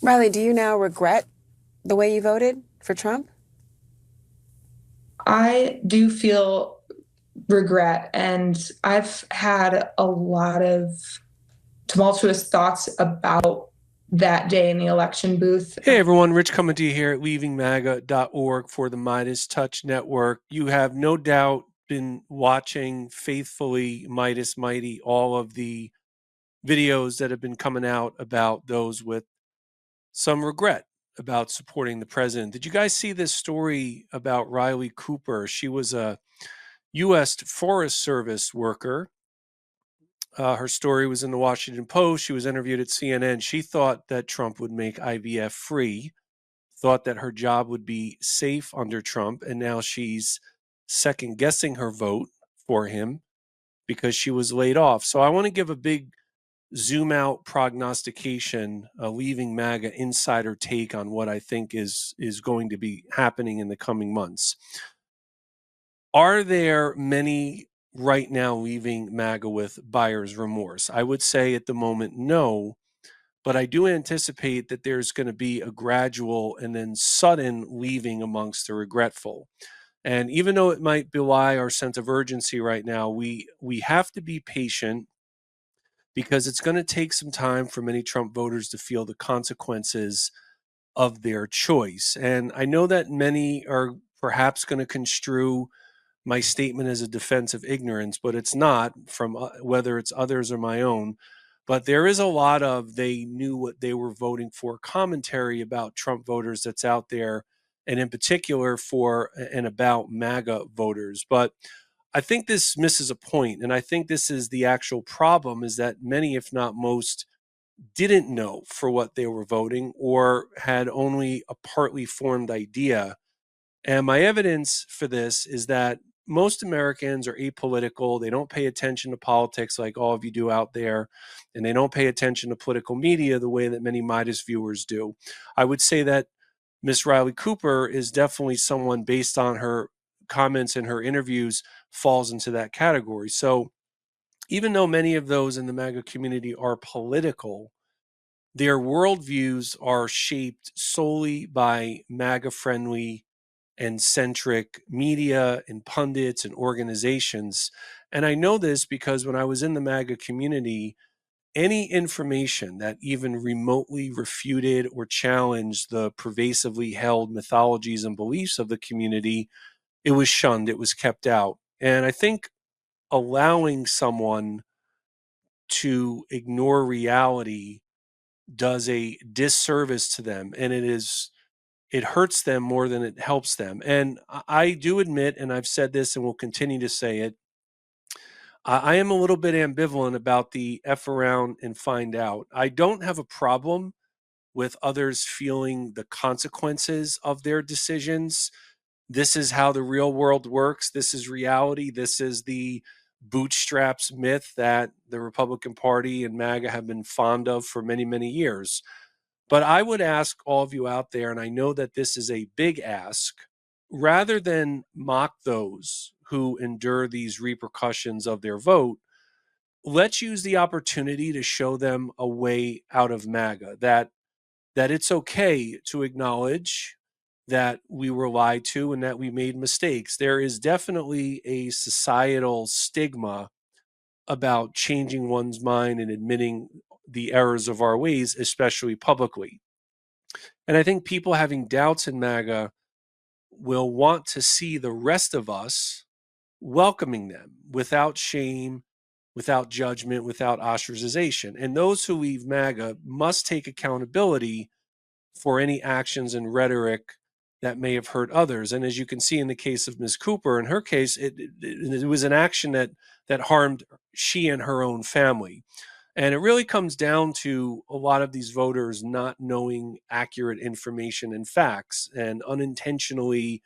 Riley, do you now regret the way you voted for Trump? I do feel regret, and I've had a lot of tumultuous thoughts about that day in the election booth. Hey everyone, Rich coming to you here at leavingmaga.org for the MeidasTouch Network. You have no doubt been watching faithfully Midas Mighty, all of the videos that have been coming out about those with some regret about supporting the president. Did you guys see this story about Riley Cooper? She was a U.S. Forest Service worker. Her story was in the Washington Post. She was interviewed at CNN. She thought that Trump would make IVF free, thought that her job would be safe under Trump, and now she's second guessing her vote for him because she was laid off. So I want to give a big zoom out prognostication, a Leaving MAGA insider take on what I think is going to be happening in the coming months. Are there many right now leaving MAGA with buyer's remorse? I would say at the moment, no. But I do anticipate that there's going to be a gradual and then sudden leaving amongst the regretful. And even though it might belie our sense of urgency right now, we have to be patient because it's going to take some time for many Trump voters to feel the consequences of their choice. And I know that many are perhaps going to construe my statement as a defense of ignorance, but it's not, from whether it's others or my own. But there is a lot of they knew what they were voting for commentary about Trump voters that's out there, and in particular for and about MAGA voters. But I think this misses a point, and I think this is the actual problem: is that many, if not most, didn't know for what they were voting or had only a partly formed idea. And my evidence for this is that most Americans are apolitical. They don't pay attention to politics like all of you do out there, and they don't pay attention to political media the way that many Midas viewers do. I would say that Miss Riley Cooper is definitely someone, based on her comments in her interviews, falls into that category. So even though many of those in the MAGA community are political, their worldviews are shaped solely by MAGA friendly and centric media and pundits and organizations. And I know this because when I was in the MAGA community, any information that even remotely refuted or challenged the pervasively held mythologies and beliefs of the community, it was shunned, it was kept out. And I think allowing someone to ignore reality does a disservice to them, and it hurts them more than it helps them. And I do admit, and I've said this and will continue to say it, I am a little bit ambivalent about the F around and find out. I don't have a problem with others feeling the consequences of their decisions. This is how the real world works. This is reality. This is the bootstraps myth that the Republican Party and MAGA have been fond of for many, many years. But I would ask all of you out there, and I know that this is a big ask, rather than mock those who endure these repercussions of their vote, let's use the opportunity to show them a way out of MAGA, that it's okay to acknowledge that we were lied to and that we made mistakes. There is definitely a societal stigma about changing one's mind and admitting the errors of our ways, especially publicly. And I think people having doubts in MAGA will want to see the rest of us welcoming them without shame, without judgment, without ostracization. And those who leave MAGA must take accountability for any actions and rhetoric that may have hurt others. And as you can see in the case of Ms. Cooper, in her case, it was an action that harmed she and her own family. And it really comes down to a lot of these voters not knowing accurate information and facts and unintentionally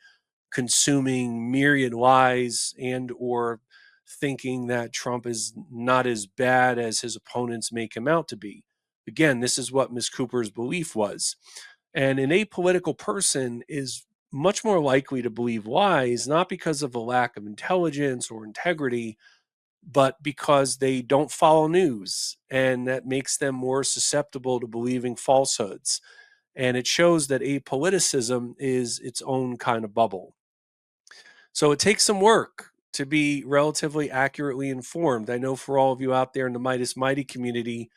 consuming myriad lies and or thinking that Trump is not as bad as his opponents make him out to be. Again, this is what Ms. Cooper's belief was. And an apolitical person is much more likely to believe lies, not because of a lack of intelligence or integrity, but because they don't follow news, and that makes them more susceptible to believing falsehoods. And it shows that apoliticism is its own kind of bubble. So it takes some work to be relatively accurately informed. I know for all of you out there in the Meidas Mighty community,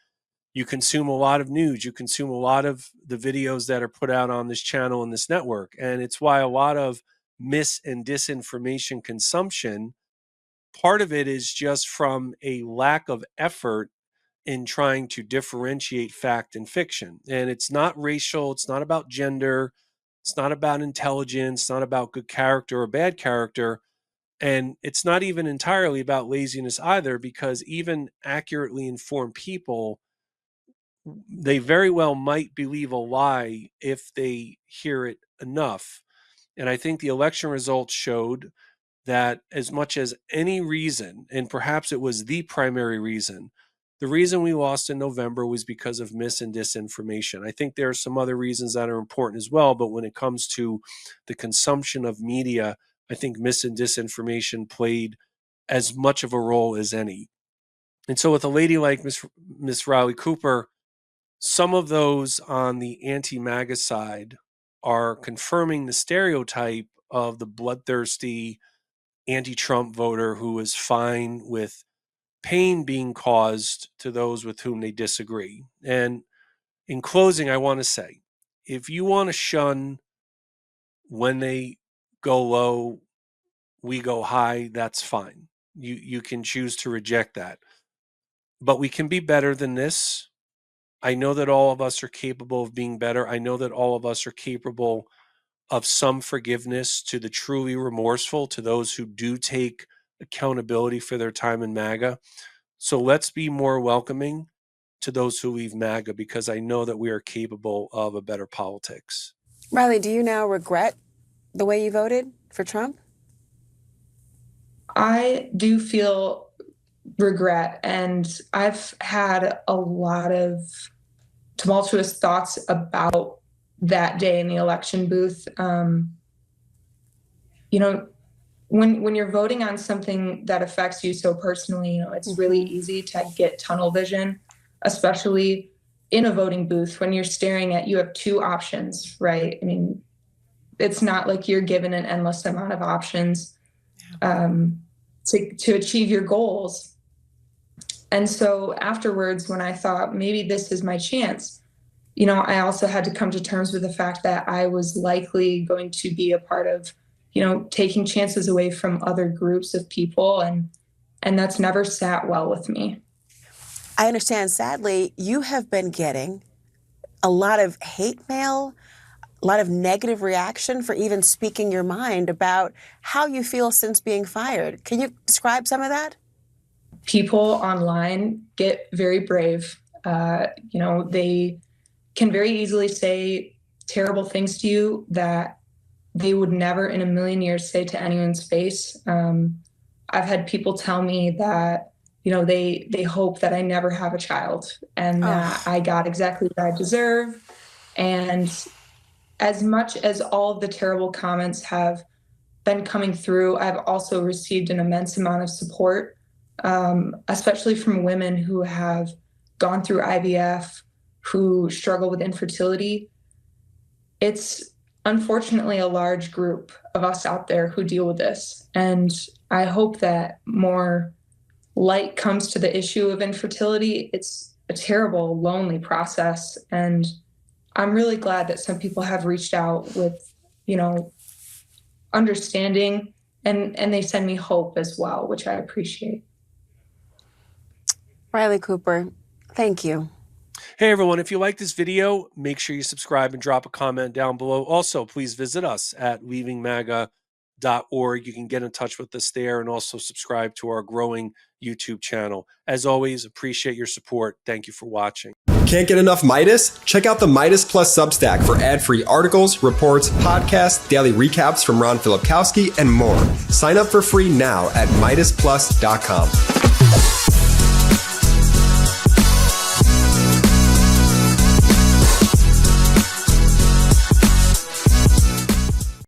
you consume a lot of news. You consume a lot of the videos that are put out on this channel and this network. And it's why a lot of mis and disinformation consumption, part of it is just from a lack of effort in trying to differentiate fact and fiction. And it's not racial, it's not about gender, it's not about intelligence, it's not about good character or bad character. And it's not even entirely about laziness either, because even accurately informed people, they very well might believe a lie if they hear it enough. And I think the election results showed that as much as any reason, and perhaps it was the primary reason, the reason we lost in November was because of mis and disinformation. I think there are some other reasons that are important as well, but when it comes to the consumption of media, I think mis and disinformation played as much of a role as any. And so with a lady like Miss Riley Cooper, some of those on the anti-MAGA side are confirming the stereotype of the bloodthirsty anti-Trump voter who is fine with pain being caused to those with whom they disagree. And in closing, I want to say, if you want to shun when they go low, we go high, that's fine. You can choose to reject that. But we can be better than this. I know that all of us are capable of being better. I know that all of us are capable of some forgiveness to the truly remorseful, to those who do take accountability for their time in MAGA. So let's be more welcoming to those who leave MAGA, because I know that we are capable of a better politics. Riley, do you now regret the way you voted for Trump? I do feel regret, and I've had a lot of tumultuous thoughts about that day in the election booth. When you're voting on something that affects you so personally, it's really easy to get tunnel vision, especially in a voting booth when you're staring at, you have two options, right? I mean, it's not like you're given an endless amount of options to achieve your goals. And so afterwards, when I thought maybe this is my chance, I also had to come to terms with the fact that I was likely going to be a part of, taking chances away from other groups of people. And that's never sat well with me. I understand, sadly, you have been getting a lot of hate mail, a lot of negative reaction for even speaking your mind about how you feel since being fired. Can you describe some of that? People online get very brave. They can very easily say terrible things to you that they would never in a million years say to anyone's face. I've had people tell me that, they hope that I never have a child and that I got exactly what I deserve. And as much as all of the terrible comments have been coming through, I've also received an immense amount of support, especially from women who have gone through IVF, who struggle with infertility. It's unfortunately a large group of us out there who deal with this. And I hope that more light comes to the issue of infertility. It's a terrible, lonely process. And I'm really glad that some people have reached out with, understanding, and they send me hope as well, which I appreciate. Riley Cooper, thank you. Hey everyone, if you like this video, make sure you subscribe and drop a comment down below. Also, please visit us at leavingmaga.org. You can get in touch with us there and also subscribe to our growing YouTube channel. As always, appreciate your support. Thank you for watching. Can't get enough Meidas? Check out the Meidas Plus Substack for ad-free articles, reports, podcasts, daily recaps from Ron Filipkowski, and more. Sign up for free now at MeidasPlus.com.